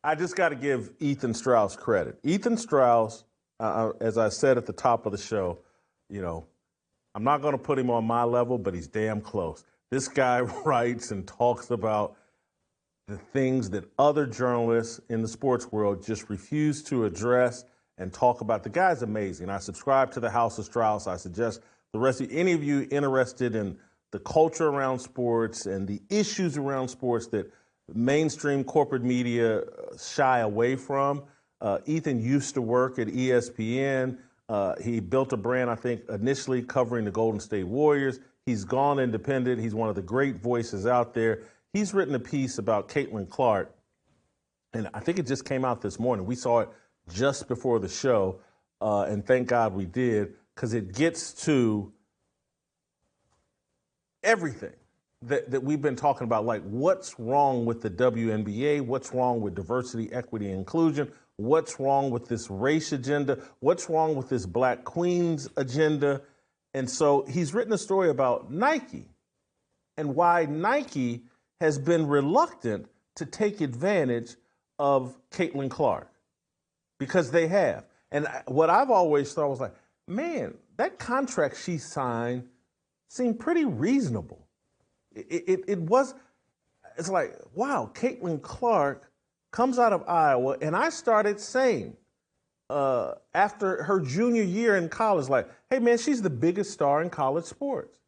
I just got to give Ethan Strauss credit. Ethan Strauss, as I said at the top of the show, you know, I'm not going to put him on my level, but he's damn close. This guy writes and talks about the things that other journalists in the sports world just refuse to address and talk about. The guy's amazing. I subscribe to the House of Strauss. I suggest the rest of any of you interested in the culture around sports and the issues around sports that mainstream corporate media shy away from. Ethan used to work at ESPN. He built a brand, I think, initially covering the Golden State Warriors. He's gone independent. He's one of the great voices out there. He's written a piece about Caitlin Clark, and I think it just came out this morning. We saw it just before the show, and thank God we did, because it gets to everything that we've been talking about, like what's wrong with the WNBA, what's wrong with diversity, equity, and inclusion, what's wrong with this race agenda, what's wrong with this Black Queens agenda. And so he's written a story about Nike and why Nike has been reluctant to take advantage of Caitlin Clark, because they have. And what I've always thought was like, man, that contract she signed seemed pretty reasonable. It's like, wow, Caitlin Clark comes out of Iowa, and I started saying after her junior year in college, like, hey man, she's the biggest star in college sports.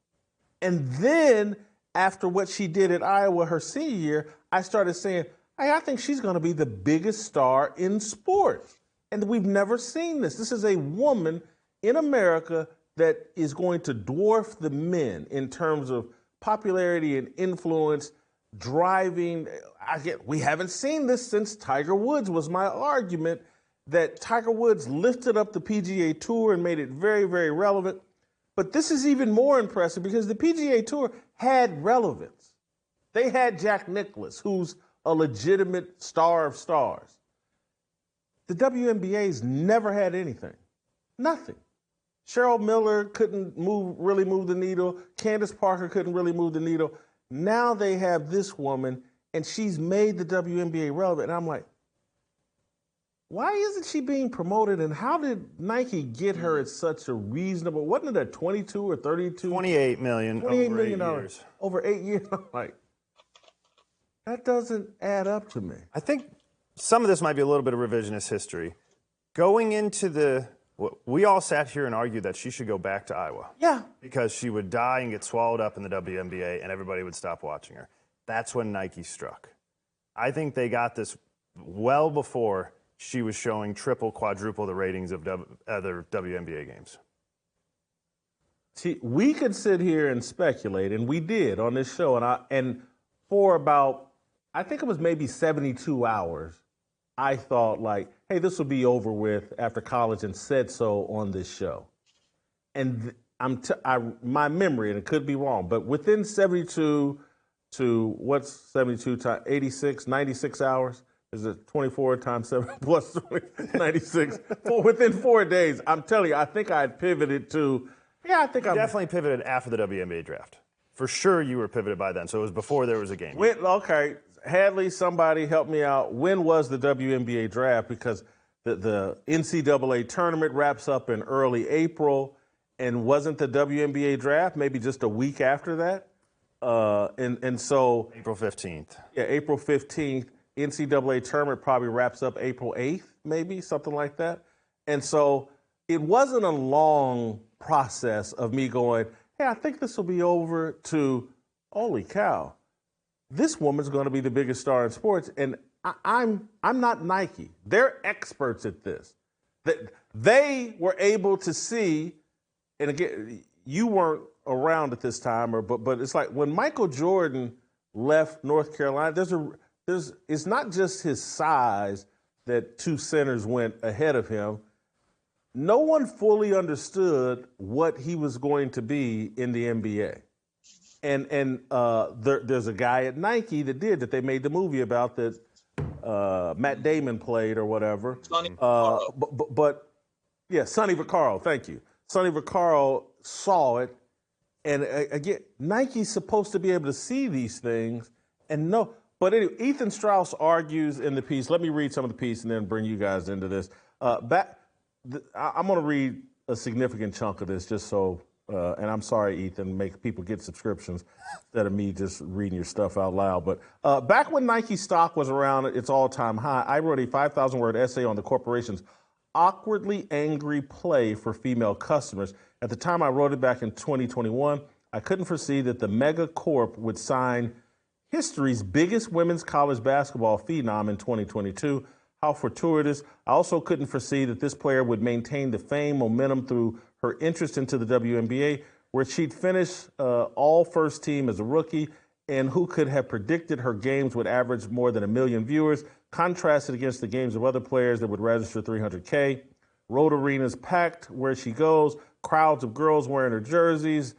And then after what she did at Iowa her senior year, I started saying, hey, I think she's going to be the biggest star in sports. And we've never seen this. This is a woman in America that is going to dwarf the men in terms of popularity and influence, driving. We haven't seen this since Tiger Woods, was my argument, that Tiger Woods lifted up the PGA Tour and made it very, very relevant. But this is even more impressive because the PGA Tour had relevance. They had Jack Nicklaus, who's a legitimate star of stars. The WNBA's never had anything. Nothing. Cheryl Miller couldn't really move the needle. Candace Parker couldn't really move the needle. Now they have this woman, and she's made the WNBA relevant. And I'm like, why isn't she being promoted? And how did Nike get her at such a reasonable, wasn't it a 22 or 32? $28 million over 8 years. Over 8 years. I'm like, that doesn't add up to me. I think some of this might be a little bit of revisionist history. Going into we all sat here and argued that she should go back to Iowa. Yeah. Because she would die and get swallowed up in the WNBA and everybody would stop watching her. That's when Nike struck. I think they got this well before she was showing triple, quadruple the ratings of other WNBA games. See, we could sit here and speculate, and we did on this show, and for about, I think it was maybe 72 hours, I thought like, hey, this will be over with after college, and said so on this show. And my memory, and it could be wrong, but within 72 to what's 72 times 86, 96 hours? Is it 24 times 7 plus 20, 96? Within 4 days, I'm telling you, I think I had pivoted to, I think I definitely pivoted after the WNBA draft. For sure you were pivoted by then, so it was before there was a game. Okay, Hadley, somebody help me out. When was the WNBA draft? Because the NCAA tournament wraps up in early April, and wasn't the WNBA draft maybe just a week after that? And so April 15th. Yeah, April 15th. NCAA tournament probably wraps up April 8th, maybe, something like that. And so it wasn't a long process of me going, hey, I think this will be over, to, holy cow, this woman's going to be the biggest star in sports. And I'm not Nike. They're experts at this. They were able to see, and again, you weren't around at this time, but it's like when Michael Jordan left North Carolina, it's not just his size that two centers went ahead of him. No one fully understood what he was going to be in the NBA. And there's a guy at Nike that they made the movie about, that Matt Damon played or whatever. Sonny Vaccaro. But yeah, Sonny Vaccaro, thank you. Sonny Vaccaro saw it. And again, Nike's supposed to be able to see these things and know. But anyway, Ethan Strauss argues in the piece. Let me read some of the piece and then bring you guys into this. I'm going to read a significant chunk of this just so, and I'm sorry, Ethan, make people get subscriptions instead of me just reading your stuff out loud. But back when Nike stock was around its all-time high, I wrote a 5,000-word essay on the corporation's awkwardly angry play for female customers. At the time I wrote it back in 2021, I couldn't foresee that the mega corp would sign history's biggest women's college basketball phenom in 2022. How fortuitous. I also couldn't foresee that this player would maintain the fame momentum through her interest into the WNBA, where she'd finish all first team as a rookie, and who could have predicted her games would average more than 1 million viewers, contrasted against the games of other players that would register 300K. Road arenas packed where she goes, crowds of girls wearing her jerseys.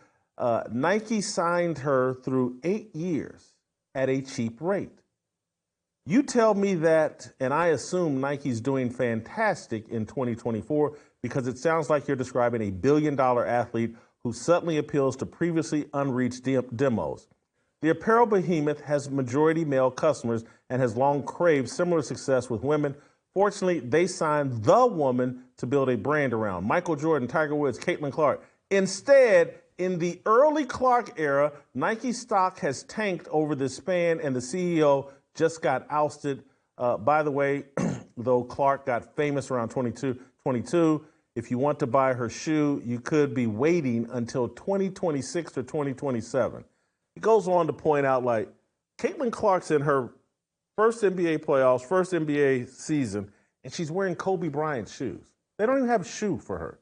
Nike signed her through 8 years at a cheap rate. You tell me that, and I assume Nike's doing fantastic in 2024 because it sounds like you're describing a billion-dollar athlete who suddenly appeals to previously unreached demos. The apparel behemoth has majority male customers and has long craved similar success with women. Fortunately, they signed the woman to build a brand around. Michael Jordan, Tiger Woods, Caitlin Clark. Instead, in the early Clark era, Nike stock has tanked over the span, and the CEO just got ousted. By the way, though Clark got famous around 2022, if you want to buy her shoe, you could be waiting until 2026 or 2027. He goes on to point out, like, Caitlin Clark's in her first NBA playoffs, first NBA season, and she's wearing Kobe Bryant's shoes. They don't even have a shoe for her.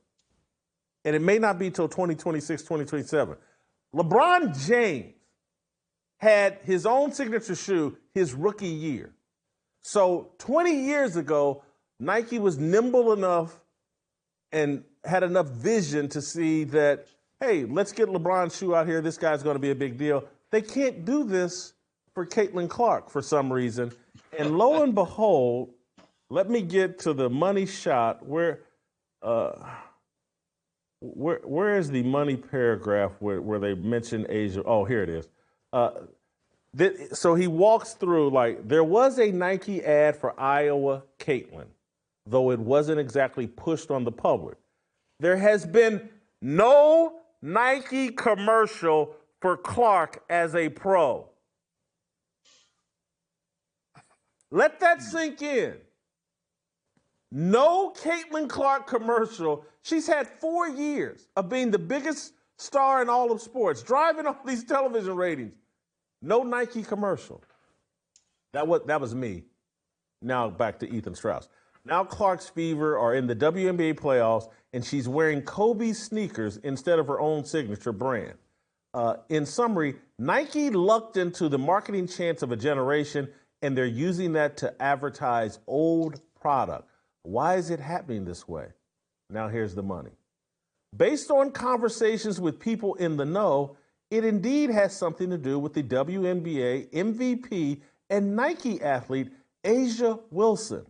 And it may not be till 2026, 2027. LeBron James had his own signature shoe his rookie year. So 20 years ago, Nike was nimble enough and had enough vision to see that, hey, let's get LeBron's shoe out here. This guy's going to be a big deal. They can't do this for Caitlin Clark for some reason. And lo and behold, let me get to the money shot. Where is the money paragraph where they mention Asia? Oh, here it is. So he walks through, like, there was a Nike ad for Iowa Caitlin, though it wasn't exactly pushed on the public. There has been no Nike commercial for Clark as a pro. Let that sink in. No Caitlin Clark commercial. She's had 4 years of being the biggest star in all of sports, driving all these television ratings. No Nike commercial. That was me. Now back to Ethan Strauss. Now Clark's Fever are in the WNBA playoffs, and she's wearing Kobe sneakers instead of her own signature brand. In summary, Nike lucked into the marketing chance of a generation, and they're using that to advertise old product. Why is it happening this way? Now here's the money. Based on conversations with people in the know, it indeed has something to do with the WNBA MVP and Nike athlete Asia Wilson.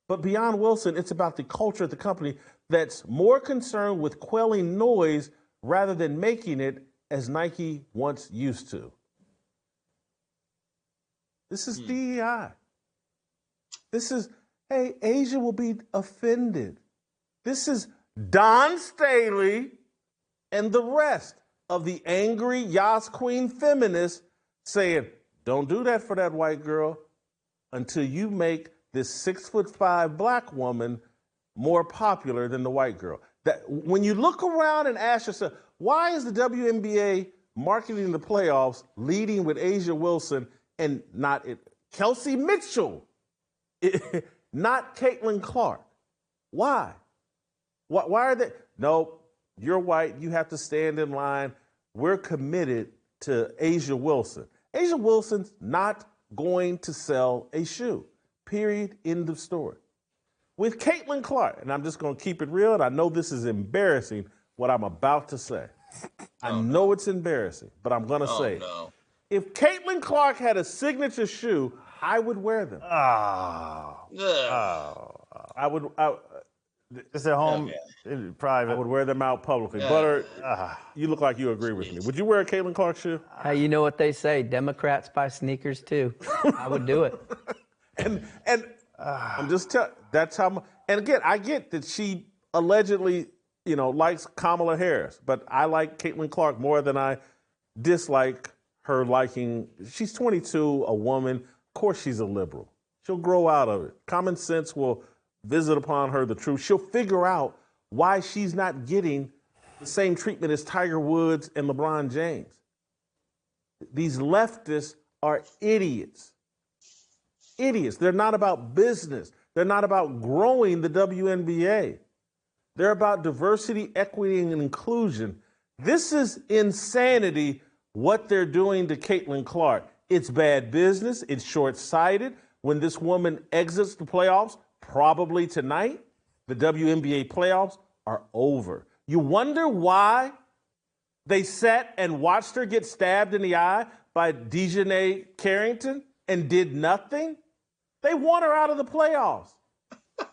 But beyond Wilson, it's about the culture at the company that's more concerned with quelling noise rather than making it as Nike once used to. This is DEI. This is, hey, Asia will be offended. This is Don Staley and the rest of the angry Yas Queen feminists saying, don't do that for that white girl until you make this 6'5" black woman more popular than the white girl. That when you look around and ask yourself, why is the WNBA marketing the playoffs leading with Asia Wilson and not Kelsey Mitchell, not Caitlin Clark? Why? Why are they? No, you're white. You have to stand in line. We're committed to Asia Wilson. Asia Wilson's not going to sell a shoe. Period. End of story. With Caitlin Clark, and I'm just going to keep it real, and I know this is embarrassing, what I'm about to say. I know it's embarrassing, but I'm going to say it. If Caitlin Clark had a signature shoe, I would wear them. I would. Just at home, private. I would wear them out publicly. Butter, you look like you agree with me. Would you wear a Caitlin Clark shoe? Hey, you know what they say? Democrats buy sneakers too. I would do it. And I'm just telling. That's how. And again, I get that she allegedly, likes Kamala Harris, but I like Caitlin Clark more than I dislike her liking. She's 22, a woman. Of course, she's a liberal. She'll grow out of it. Common sense will visit upon her the truth. She'll figure out why she's not getting the same treatment as Tiger Woods and LeBron James. These leftists are idiots. Idiots. They're not about business. They're not about growing the WNBA. They're about diversity, equity, and inclusion. This is insanity, what they're doing to Caitlin Clark. It's bad business. It's short-sighted. When this woman exits the playoffs, probably tonight, the WNBA playoffs are over. You wonder why they sat and watched her get stabbed in the eye by Dejanay Carrington and did nothing? They want her out of the playoffs.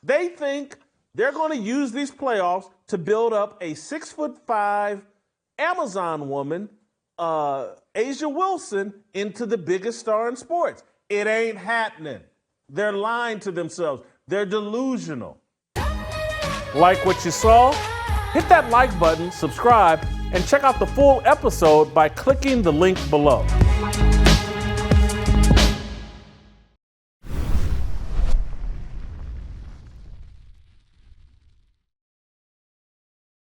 They think they're going to use these playoffs to build up a 6'5" Amazon woman, Asia Wilson, into the biggest star in sports. It ain't happening. They're lying to themselves. They're delusional. Like what you saw? Hit that like button, subscribe, and check out the full episode by clicking the link below.